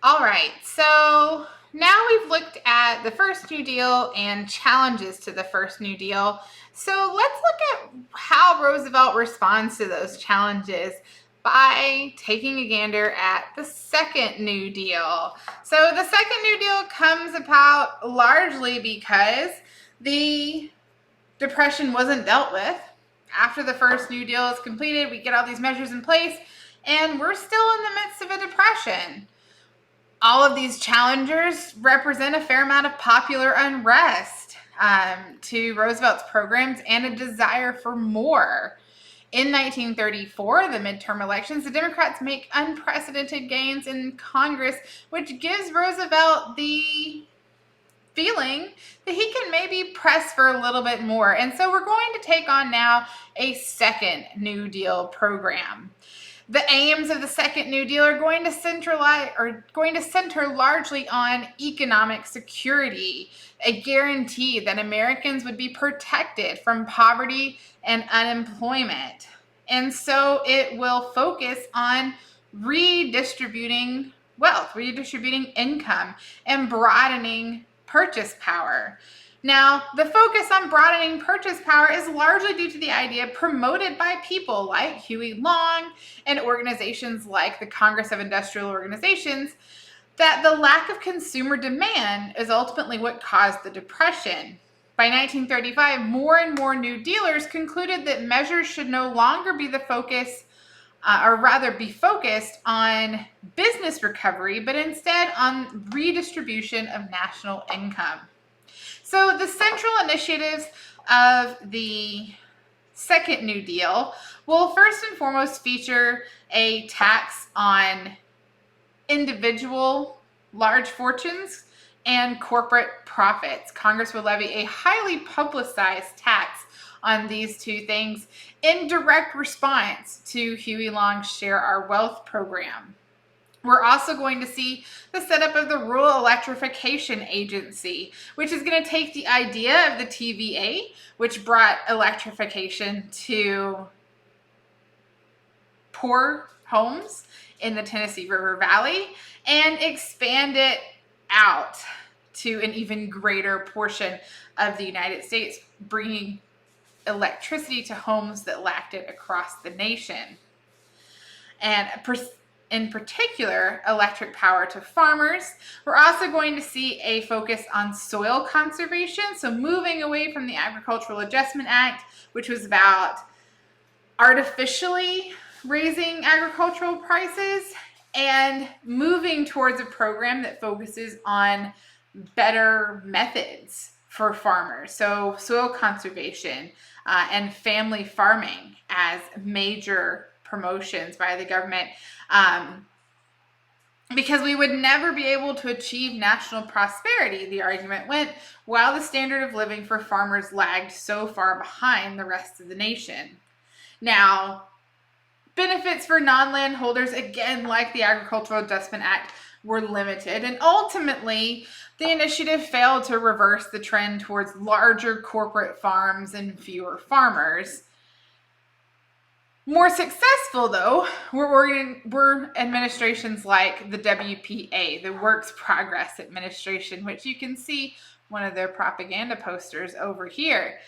All right, so now we've looked at the first New Deal and challenges to the first New Deal. So let's look at how Roosevelt responds to those challenges by taking a gander at the second New Deal. So the second New Deal comes about largely because the Depression wasn't dealt with. After the first New Deal is completed, we get all these measures in place, and we're still in the midst of a depression. All of these challengers represent a fair amount of popular unrest to Roosevelt's programs and a desire for more. In 1934, the midterm elections, the Democrats make unprecedented gains in Congress, which gives Roosevelt the feeling that he can maybe press for a little bit more. And so we're going to take on now a second New Deal program. The aims of the second New Deal are going to center largely on economic security, a guarantee that Americans would be protected from poverty and unemployment. And so it will focus on redistributing wealth, redistributing income, and broadening purchase power. Now, the focus on broadening purchase power is largely due to the idea promoted by people like Huey Long and organizations like the Congress of Industrial Organizations that the lack of consumer demand is ultimately what caused the Depression. By 1935, more and more New Dealers concluded that measures should no longer be the focus, or rather be focused on business recovery, but instead on redistribution of national income. So the central initiatives of the second New Deal will first and foremost feature a tax on individual large fortunes and corporate profits. Congress will levy a highly publicized tax on these two things in direct response to Huey Long's Share Our Wealth program. We're also going to see the setup of the Rural Electrification Agency, which is going to take the idea of the TVA, which brought electrification to poor homes in the Tennessee River Valley, and expand it out to an even greater portion of the United States, bringing electricity to homes that lacked it across the nation. And in particular, electric power to farmers. We're also going to see a focus on soil conservation, so moving away from the Agricultural Adjustment Act, which was about artificially raising agricultural prices, and moving towards a program that focuses on better methods for farmers. So soil conservation and family farming as major promotions by the government, because we would never be able to achieve national prosperity, the argument went, while the standard of living for farmers lagged so far behind the rest of the nation. Now, benefits for non-landholders, again, like the Agricultural Adjustment Act, were limited, and ultimately the initiative failed to reverse the trend towards larger corporate farms and fewer farmers. More successful, though, were administrations like the WPA, the Works Progress Administration, which you can see one of their propaganda posters over here.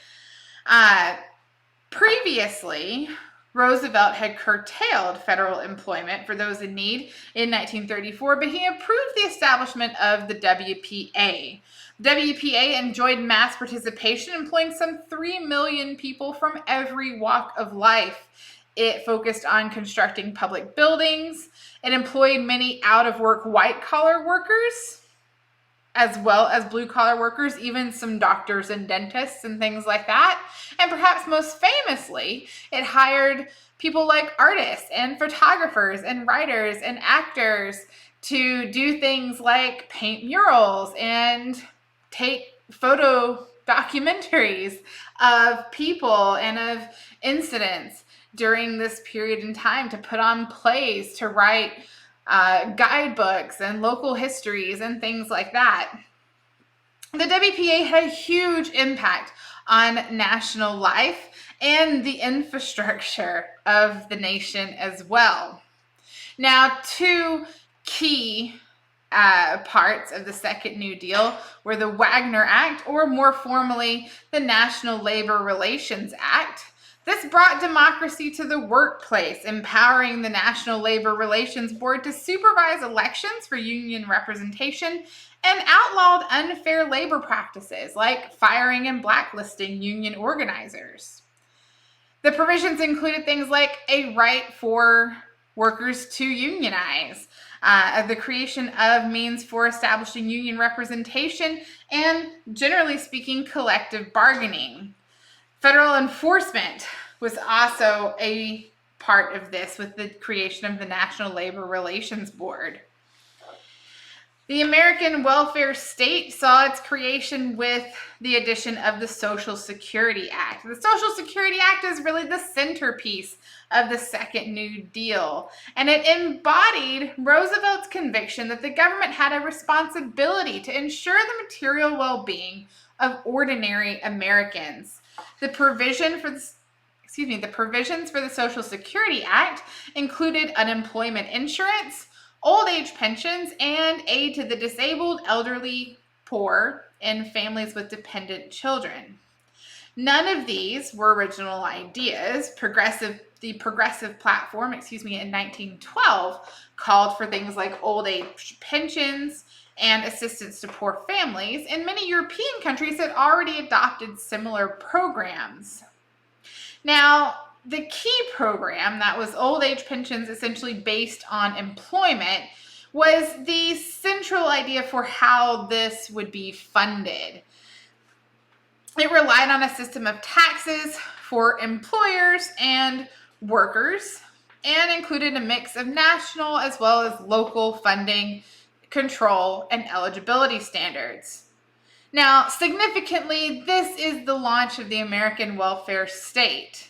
Previously, Roosevelt had curtailed federal employment for those in need in 1934, but he approved the establishment of the WPA. The WPA enjoyed mass participation, employing some 3 million people from every walk of life. It focused on constructing public buildings. It employed many out-of-work white-collar workers, as well as blue-collar workers, even some doctors and dentists and things like that. And perhaps most famously, it hired people like artists and photographers and writers and actors to do things like paint murals and take photo documentaries of people and of incidents during this period in time, to put on plays, to write guidebooks and local histories and things like that. The WPA had a huge impact on national life and the infrastructure of the nation as well. Now, two key parts of the Second New Deal were the Wagner Act, or more formally, the National Labor Relations Act. This brought democracy to the workplace, empowering the National Labor Relations Board to supervise elections for union representation, and outlawed unfair labor practices like firing and blacklisting union organizers. The provisions included things like a right for workers to unionize, the creation of means for establishing union representation, and generally speaking, collective bargaining. Federal enforcement was also a part of this with the creation of the National Labor Relations Board. The American welfare state saw its creation with the addition of the Social Security Act. The Social Security Act is really the centerpiece of the Second New Deal, and it embodied Roosevelt's conviction that the government had a responsibility to ensure the material well-being of ordinary Americans. The provisions for the Social Security Act included unemployment insurance, old age pensions, and aid to the disabled, elderly, poor, and families with dependent children. None of these were original ideas. The Progressive Platform, in 1912, called for things like old age pensions and assistance to poor families, and many European countries had already adopted similar programs. Now, the key program that was old age pensions, essentially based on employment, was the central idea for how this would be funded. It relied on a system of taxes for employers and workers, and included a mix of national as well as local funding, control, and eligibility standards. Now, significantly, this is the launch of the American welfare state.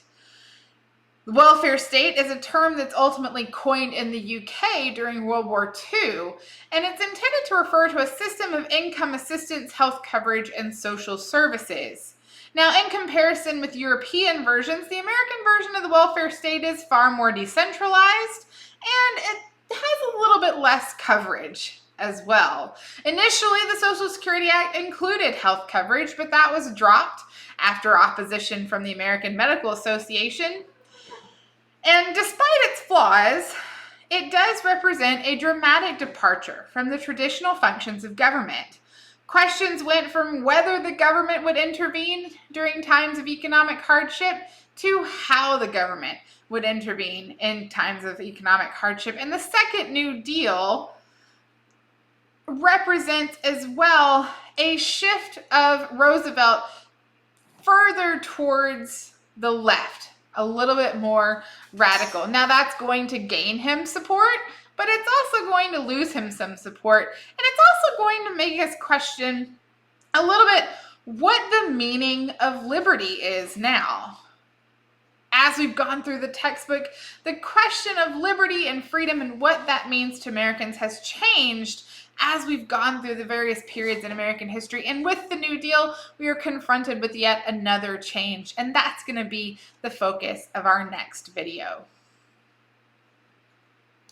The welfare state is a term that's ultimately coined in the UK during World War II, and it's intended to refer to a system of income assistance, health coverage, and social services. Now, in comparison with European versions, the American version of the welfare state is far more decentralized, and it has a little bit less coverage as well. Initially, the Social Security Act included health coverage, but that was dropped after opposition from the American Medical Association. And despite its flaws, it does represent a dramatic departure from the traditional functions of government. Questions went from whether the government would intervene during times of economic hardship to how the government would intervene in times of economic hardship. And the Second New Deal represents as well a shift of Roosevelt further towards the left, a little bit more radical. Now, that's going to gain him support, but it's also going to lose him some support. And it's also going to make us question a little bit what the meaning of liberty is now. As we've gone through the textbook, the question of liberty and freedom and what that means to Americans has changed as we've gone through the various periods in American history. And with the New Deal, we are confronted with yet another change. And that's going to be the focus of our next video.